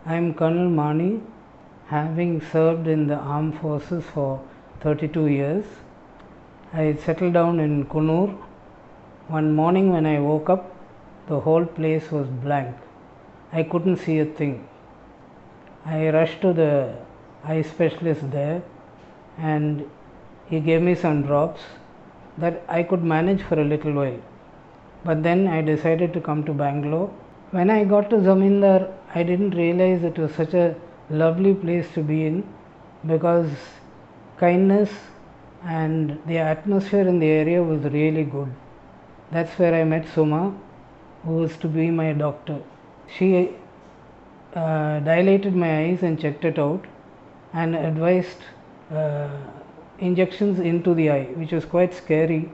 I am Colonel Mani, having served in the armed forces for 32 years. I settled down in Kunur. One morning when I woke up, the whole place was blank. I couldn't see a thing. I rushed to the eye specialist there and he gave me some drops that I could manage for a little while. But then I decided to come to Bangalore. When I got to Zamindar, I didn't realize it was such a lovely place to be in, because kindness and the atmosphere in the area was really good. That's where I met Suma, who was to be my doctor. She dilated my eyes and checked it out and advised injections into the eye, which was quite scary,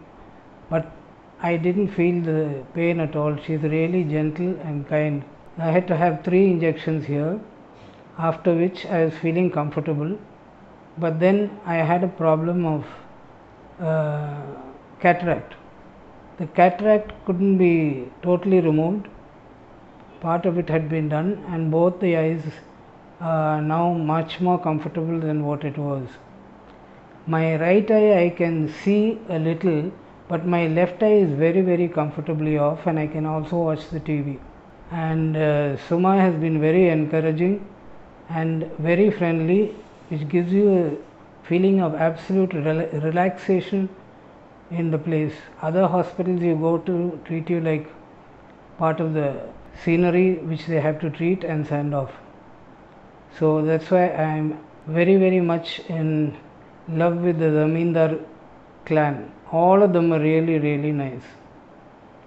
but I didn't feel the pain at all. She's really gentle and kind. I had to have 3 injections here, after which I was feeling comfortable. But then I had a problem of cataract. The cataract couldn't be totally removed. Part of it had been done, and both the eyes are now much more comfortable than what it was. My right eye I can see a little, but my left eye is very comfortably off, and I can also watch the TV. And Suma has been very encouraging and very friendly, which gives you a feeling of absolute relaxation in the place. Other hospitals you go to treat you like part of the scenery which they have to treat and send off. So that's why I am very much in love with the Zamindar clan. All of them are really nice.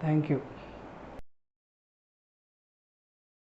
Thank you.